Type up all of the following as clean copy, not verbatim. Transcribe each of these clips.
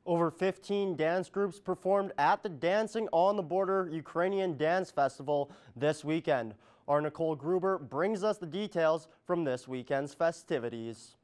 Over 15 dance groups performed at the Dancing on the Border Ukrainian Dance Festival this weekend. Our Nicole Gruber brings us the details from this weekend's festivities.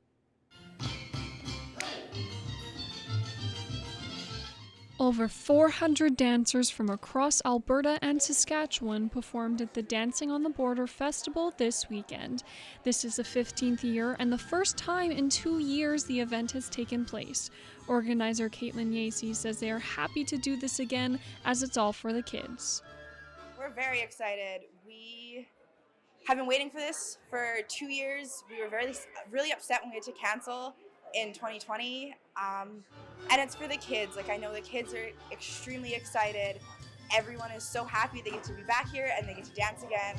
Over 400 dancers from across Alberta and Saskatchewan performed at the Dancing on the Border Festival this weekend. This is the 15th year and the first time in 2 years the event has taken place. Organizer Caitlin Yacey says they are happy to do this again as it's all for the kids. We're very excited. We have been waiting for this for 2 years. We were really upset when we had to cancel in 2020. And it's for the kids. I know the kids are extremely excited. Everyone is so happy they get to be back here and they get to dance again.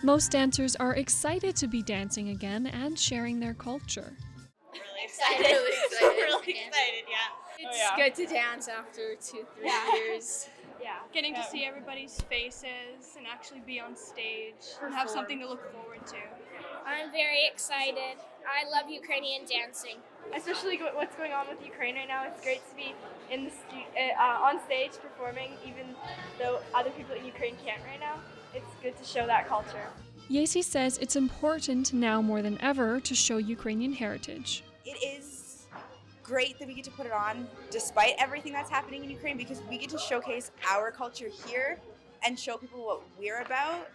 Most dancers are excited to be dancing again and sharing their culture. Really excited. Really excited, yeah. It's good to dance after 2-3 years. Yeah, getting to see everybody's faces and actually be on stage and have something to look forward to. I'm very excited. I love Ukrainian dancing. Especially what's going on with Ukraine right now. It's great to be on stage performing, even though other people in Ukraine can't right now. It's good to show that culture. Yacey says it's important now more than ever to show Ukrainian heritage. It is great that we get to put it on despite everything that's happening in Ukraine, because we get to showcase our culture here and show people what we're about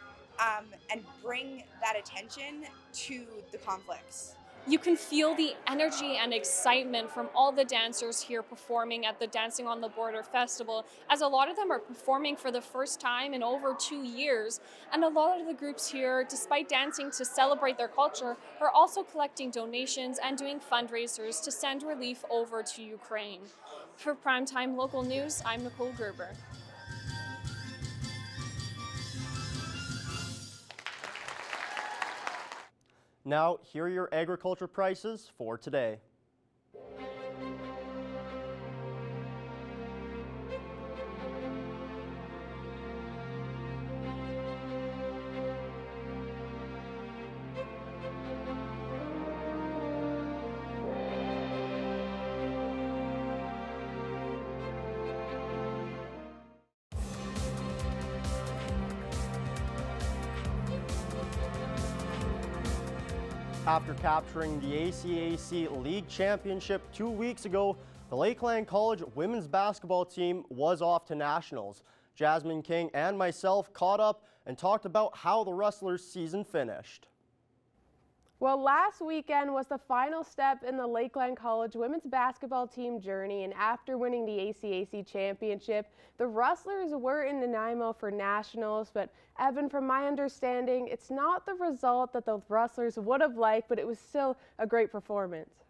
and bring that attention to the conflicts. You can feel the energy and excitement from all the dancers here performing at the Dancing on the Border Festival, as a lot of them are performing for the first time in over 2 years. And a lot of the groups here, despite dancing to celebrate their culture, are also collecting donations and doing fundraisers to send relief over to Ukraine. For Primetime Local News, I'm Nicole Gerber. Now, here are your agriculture prices for today. After capturing the ACAC League Championship 2 weeks ago, the Lakeland College women's basketball team was off to nationals. Jasmine King and myself caught up and talked about how the Rustlers' season finished. Well, last weekend was the final step in the Lakeland College women's basketball team journey, and after winning the ACAC championship, the Rustlers were in Nanaimo for nationals. But Evan, from my understanding, it's not the result that the Rustlers would have liked, but it was still a great performance.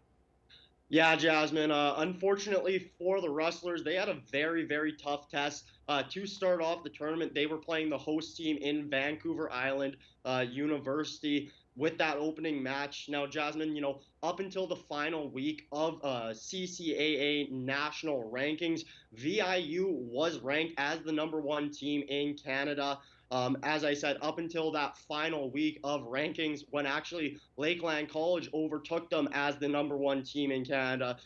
Yeah, Jasmine, unfortunately for the Rustlers, they had a very, very tough test. To start off the tournament, they were playing the host team in Vancouver Island University with that opening match. Now, Jasmine, up until the final week of CCAA national rankings, VIU was ranked as the #1 team in Canada. As I said, up until that final week of rankings, when actually Lakeland College overtook them as the #1 team in Canada.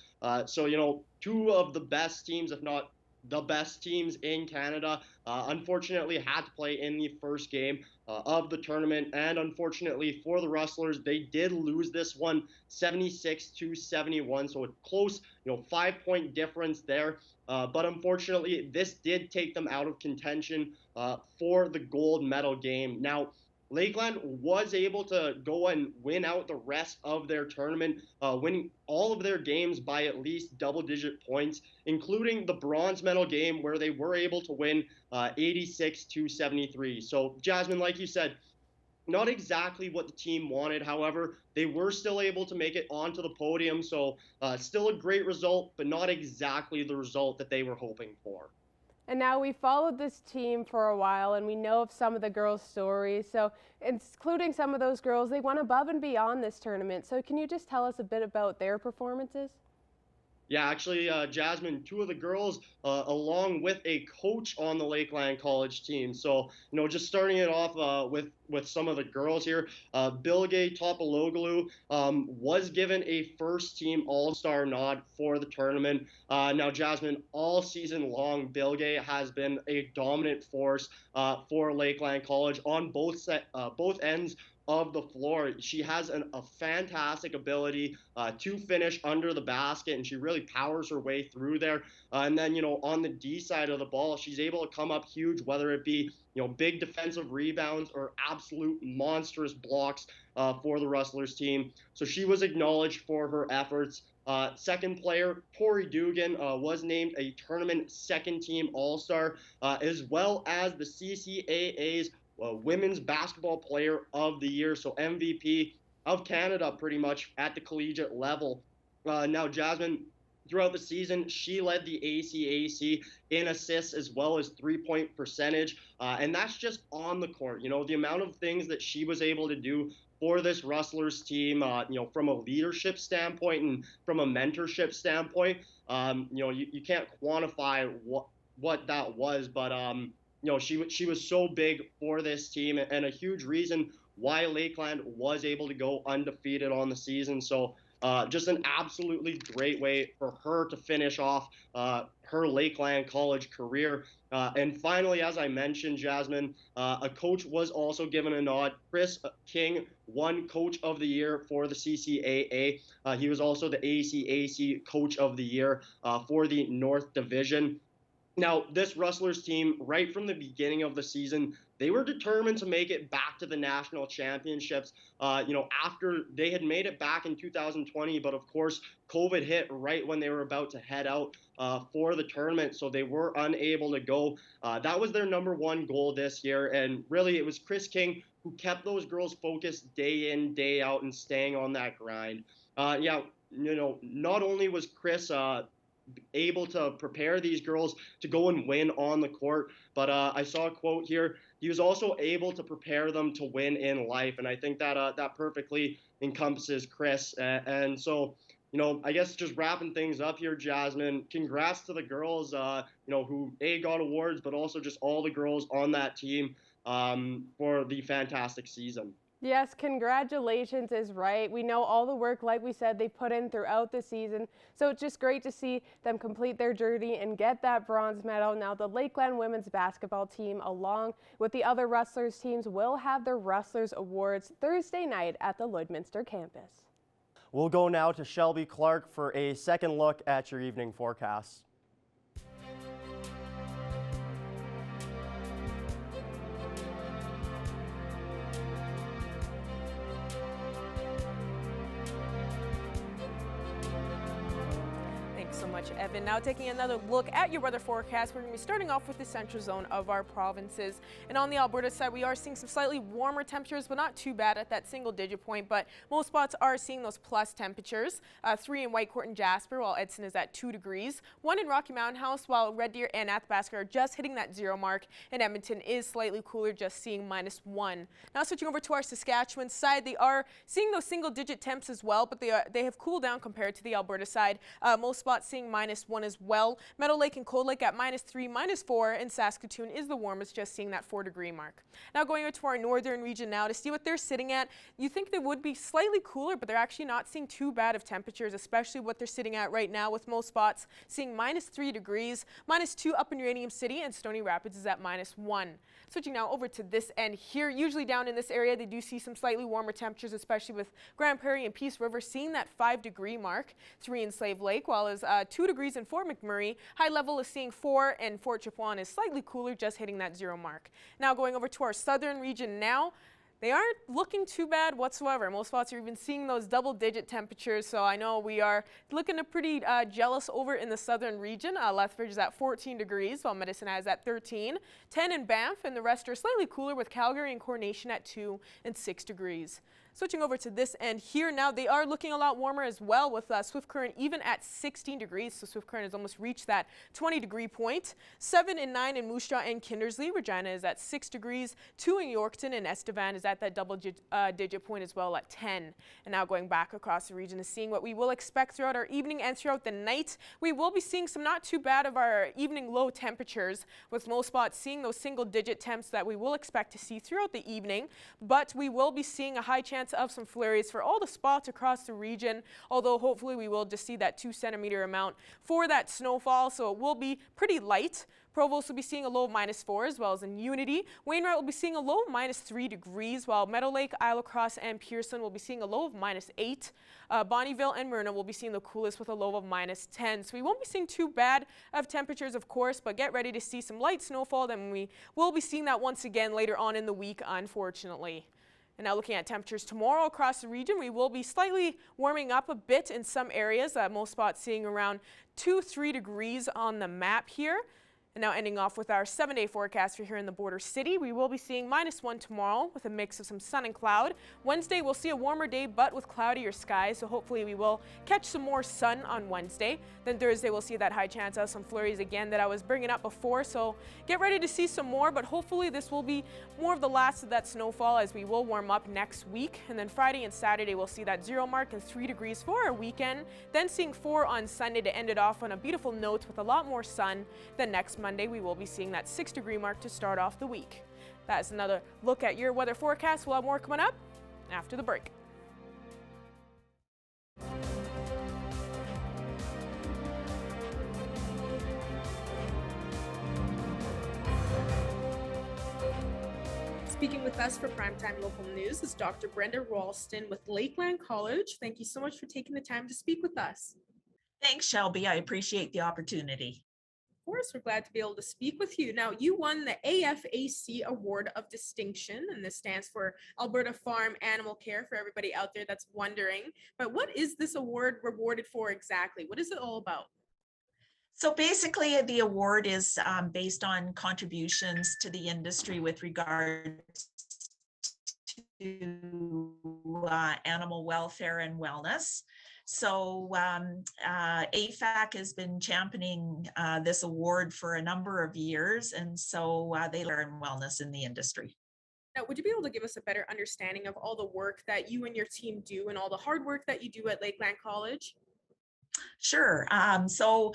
So, two of the best teams, if not the best teams in Canada, unfortunately had to play in the first game of the tournament. And unfortunately for the Rustlers, they did lose this one 76-71. So a close, 5-point difference there. But unfortunately, this did take them out of contention for the gold medal game. Now, Lakeland was able to go and win out the rest of their tournament, winning all of their games by at least double-digit points, including the bronze medal game where they were able to win 86-73. So, Jasmine, like you said, not exactly what the team wanted. However, they were still able to make it onto the podium. So, still a great result, but not exactly the result that they were hoping for. And now we followed this team for a while, and we know of some of the girls' stories. So, including some of those girls, they went above and beyond this tournament. So can you just tell us a bit about their performances? Yeah, actually, Jasmine, two of the girls, along with a coach on the Lakeland College team. So, just starting it off with some of the girls here, Bilge Topologlu was given a first-team All-Star nod for the tournament. Now, Jasmine, all season long, Bilge has been a dominant force for Lakeland College on both ends of the floor. She has a fantastic ability to finish under the basket, and she really powers her way through there. And then, on the D side of the ball, she's able to come up huge, whether it be, big defensive rebounds or absolute monstrous blocks for the Rustlers team. So she was acknowledged for her efforts. Second player, Tori Dugan, was named a tournament second-team All-Star, as well as the CCAA's Women's Basketball Player of the Year, so MVP of Canada pretty much at the collegiate level. Now, Jasmine, throughout the season, she led the ACAC in assists as well as three-point percentage, and that's just on the court. The amount of things that she was able to do for this Rustlers team, from a leadership standpoint and from a mentorship standpoint, you can't quantify what that was, but she was so big for this team and a huge reason why Lakeland was able to go undefeated on the season. So just an absolutely great way for her to finish off her Lakeland College career. And finally, as I mentioned, Jasmine, a coach was also given a nod. Chris King won Coach of the Year for the CCAA. He was also the ACAC Coach of the Year for the North Division. Now, this Rustlers team, right from the beginning of the season, they were determined to make it back to the national championships, after they had made it back in 2020. But of course, COVID hit right when they were about to head out for the tournament. So they were unable to go. That was their number one goal this year. And really, it was Chris King who kept those girls focused day in, day out and staying on that grind. Not only was Chris able to prepare these girls to go and win on the court, but I saw a quote here. He was also able to prepare them to win in life, and I think that that perfectly encompasses Chris. And so, I guess just wrapping things up here, Jasmine, congrats to the girls, who got awards, but also just all the girls on that team for the fantastic season. Yes, congratulations is right. We know all the work, like we said, they put in throughout the season. So it's just great to see them complete their journey and get that bronze medal. Now the Lakeland women's basketball team, along with the other Rustlers teams, will have their Rustlers Awards Thursday night at the Lloydminster campus. We'll go now to Shelby Clark for a second look at your evening forecast. So much, Evan. Now taking another look at your weather forecast, we're going to be starting off with the central zone of our provinces. And on the Alberta side, we are seeing some slightly warmer temperatures, but not too bad at that single-digit point. But most spots are seeing those plus temperatures. 3 in Whitecourt and Jasper, while Edson is at 2 degrees. 1 in Rocky Mountain House, while Red Deer and Athabasca are just hitting that 0 mark. And Edmonton is slightly cooler, just seeing -1. Now switching over to our Saskatchewan side, they are seeing those single-digit temps as well, but they have cooled down compared to the Alberta side. Most spots seeing -1 as well. Meadow Lake and Cold Lake at -3, -4, and Saskatoon is the warmest, just seeing that 4-degree mark. Now going into our northern region now to see what they're sitting at. You think they would be slightly cooler, but they're actually not seeing too bad of temperatures, especially what they're sitting at right now, with most spots seeing -3 degrees, -2 up in Uranium City, and Stony Rapids is at -1. Switching now over to this end here, usually down in this area, they do see some slightly warmer temperatures, especially with Grand Prairie and Peace River seeing that 5-degree mark. 3 in Slave Lake, while as 2 degrees in Fort McMurray. High level is seeing 4, and Fort Chipewyan is slightly cooler, just hitting that 0 mark. Now going over to our southern region now. They aren't looking too bad whatsoever. Most spots are even seeing those double-digit temperatures, so I know we are looking pretty jealous over in the southern region. Lethbridge is at 14 degrees, while Medicine Hat is at 13. 10 in Banff, and the rest are slightly cooler, with Calgary and Coronation at 2 and 6 degrees. Switching over to this end here now, they are looking a lot warmer as well, with Swift Current even at 16 degrees. So Swift Current has almost reached that 20-degree point. 7 and 9 in Moose Jaw and Kindersley. Regina is at 6 degrees. 2 in Yorkton, and Estevan is at that double-digit point as well at 10. And now going back across the region is seeing what we will expect throughout our evening and throughout the night. We will be seeing some not too bad of our evening low temperatures, with most spots seeing those single-digit temps that we will expect to see throughout the evening. But we will be seeing a high chance of some flurries for all the spots across the region, although hopefully we will just see that 2-centimeter amount for that snowfall, so it will be pretty light. Provost will be seeing a low of -4, as well as in Unity. Wainwright will be seeing a low of -3 degrees, while Meadow Lake, Isle Cross, and Pearson will be seeing a low of -8. Bonnyville and Myrna will be seeing the coolest with a low of -10. So we won't be seeing too bad of temperatures, of course, but get ready to see some light snowfall. Then we will be seeing that once again later on in the week, unfortunately. And now looking at temperatures tomorrow across the region, we will be slightly warming up a bit in some areas. Most spots seeing around 2-3 degrees on the map here. And now ending off with our 7-day forecast for here in the border city. We will be seeing -1 tomorrow with a mix of some sun and cloud. Wednesday we'll see a warmer day but with cloudier skies, so hopefully we will catch some more sun on Wednesday. Then Thursday we'll see that high chance of some flurries again that I was bringing up before, so get ready to see some more, but hopefully this will be more of the last of that snowfall as we will warm up next week. And then Friday and Saturday we'll see that 0 mark and 3 degrees for our weekend, then seeing 4 on Sunday to end it off on a beautiful note with a lot more sun. Then next Monday we will be seeing that 6-degree mark to start off the week. That's another look at your weather forecast. We'll have more coming up after the break. Speaking with us for Primetime Local News is Dr. Brenda Ralston with Lakeland College. Thank you so much for taking the time to speak with us. Thanks, Shelby. I appreciate the opportunity. Of course, we're glad to be able to speak with you. Now, you won the AFAC Award of Distinction, and this stands for Alberta Farm Animal Care, for everybody out there that's wondering. But what is this award rewarded for exactly? What is it all about? So basically, the award is based on contributions to the industry with regard to animal welfare and wellness. So AFAC has been championing this award for a number of years, and so they learn wellness in the industry. Now, would you be able to give us a better understanding of all the work that you and your team do and all the hard work that you do at Lakeland College? Sure. So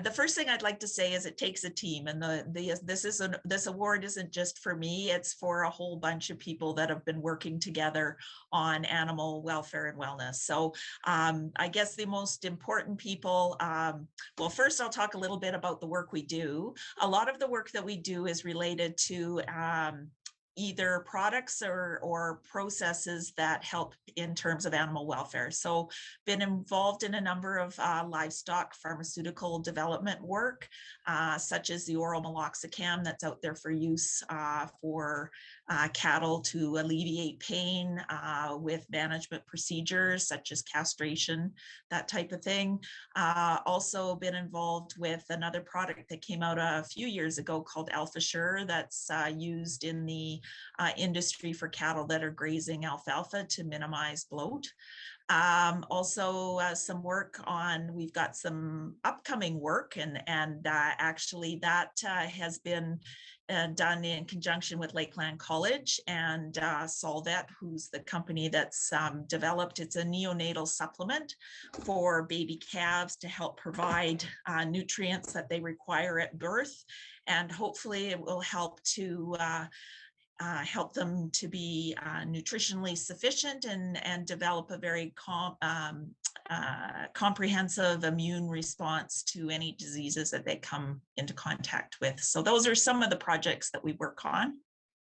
the first thing I'd like to say is it takes a team, and this award isn't just for me. It's for a whole bunch of people that have been working together on animal welfare and wellness. So I guess the most important people, well, first I'll talk a little bit about the work we do. A lot of the work that we do is related to either products or processes that help in terms of animal welfare. So been involved in a number of livestock pharmaceutical development work, such as the oral meloxicam that's out there for use for cattle to alleviate pain with management procedures such as castration, that type of thing. Also been involved with another product that came out a few years ago called AlphaSure that's used in the industry for cattle that are grazing alfalfa to minimize bloat. Also some work on, we've got some upcoming work and actually that has been done in conjunction with Lakeland College and Solvet, who's the company that's developed. It's a neonatal supplement for baby calves to help provide nutrients that they require at birth. And hopefully it will help to help them to be nutritionally sufficient and develop a very comprehensive immune response to any diseases that they come into contact with. So those are some of the projects that we work on.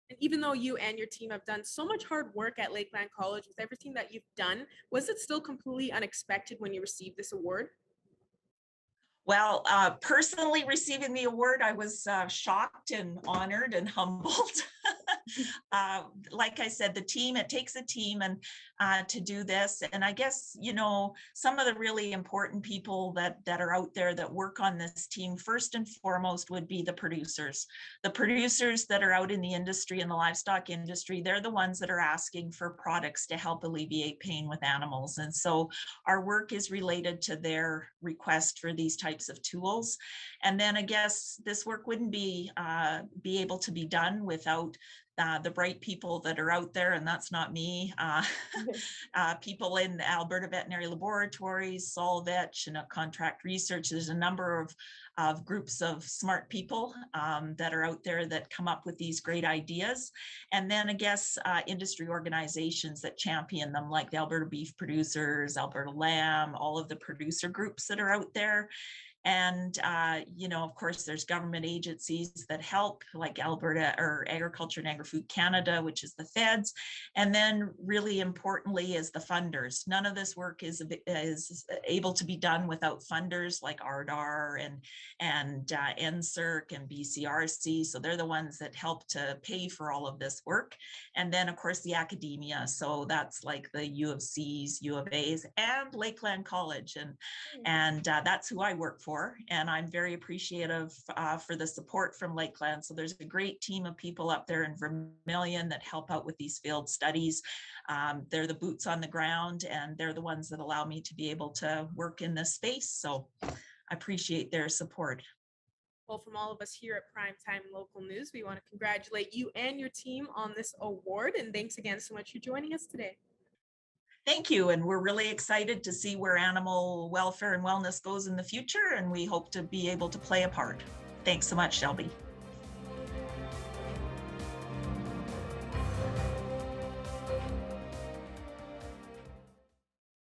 And even though you and your team have done so much hard work at Lakeland College with everything that you've done, was it still completely unexpected when you received this award? Well, personally receiving the award, I was shocked and honored and humbled. Like I said, it takes a team and to do this. And I guess, some of the really important people that are out there that work on this team, first and foremost, would be the producers. The producers that are out in the industry, in the livestock industry, they're the ones that are asking for products to help alleviate pain with animals. And so our work is related to their request for these types of tools. And then I guess this work wouldn't be able to be done without the bright people that are out there, and that's not me. People in the Alberta Veterinary Laboratories, Solvet, Chinook Contract Research. There's a number of groups of smart people that are out there that come up with these great ideas. And then I guess industry organizations that champion them, like the Alberta Beef Producers, Alberta Lamb, all of the producer groups that are out there. And, of course, there's government agencies that help, like Alberta or Agriculture and Agri-Food Canada, which is the feds. And then really importantly is the funders. None of this work is able to be done without funders like ARDAR and NSERC and BCRC. So they're the ones that help to pay for all of this work. And then, of course, the academia. So that's like the U of C's, U of A's, and Lakeland College. And that's who I work for. And I'm very appreciative for the support from Lakeland. So there's a great team of people up there in Vermilion that help out with these field studies. They're the boots on the ground, and they're the ones that allow me to be able to work in this space. So I appreciate their support. Well, from all of us here at Primetime Local News, we want to congratulate you and your team on this award. And thanks again so much for joining us today. Thank you. And we're really excited to see where animal welfare and wellness goes in the future. And we hope to be able to play a part. Thanks so much, Shelby.